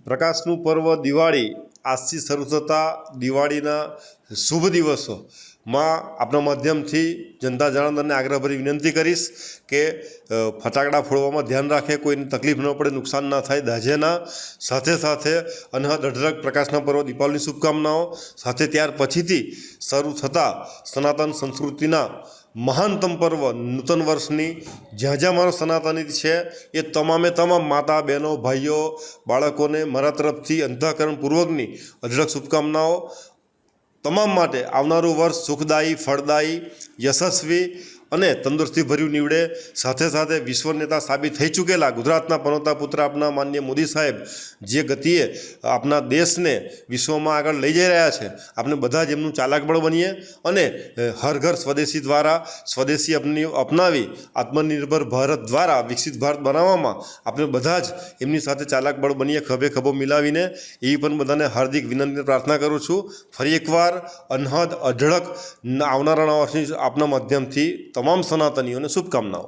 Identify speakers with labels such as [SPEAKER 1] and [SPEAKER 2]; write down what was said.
[SPEAKER 1] પ્રકાશનું પર્વ દિવાળી આજથી શરૂ થતા દિવાળીના શુભ દિવસોમાં આપણા માધ્યમથી જનતા જનાર્દનને આગ્રહભરી વિનંતી કરીશ કે ફટાકડા ફોડવામાં ધ્યાન રાખે, કોઈને તકલીફ ન પડે, નુકસાન ના થાય, દાઝે ના. સાથે સાથે અનહદ અઢળક પ્રકાશના પર્વ દીપાવલીની શુભકામનાઓ સાથે ત્યાર પછીથી શરૂ થતા સનાતન સંસ્કૃતિના મહાનતમ પર્વ નૂતન વર્ષની જ્યાં જ્યાં મારો સનાતની છે એ તમામે તમામ માતા, બહેનો, ભાઈઓ, બાળકોને મારા તરફથી અંતઃકરણપૂર્વકની અઢળક શુભકામનાઓ. તમામ માટે આવનારું વર્ષ સુખદાયી, ફળદાયી, યશસ્વી અને તંદુરસ્તીભર્યું નીવડે. સાથે સાથે વિશ્વ નેતા સાબિત થઈ ચૂકેલા ગુજરાતના પનોતા પુત્ર આપના માનનીય મોદી સાહેબ જે ગતિએ આપણા દેશને વિશ્વમાં આગળ લઈ જઈ રહ્યા છે, આપણે બધા જ એમનું ચાલાક બળ બનીએ અને હર ઘર સ્વદેશી દ્વારા સ્વદેશી અપનાવી આત્મનિર્ભર ભારત દ્વારા વિકસિત ભારત બનાવવામાં આપણે બધા જ એમની સાથે ચાલાક બળ બનીએ, ખભે ખભો મિલાવીને. એવી પણ બધાને હાર્દિક વિનંતી પ્રાર્થના કરું છું. ફરી એકવાર અનહદ અઢળક આવનારા વર્ષની આપના માધ્યમથી તમામ સનાતનીઓને શુભકામનાઓ.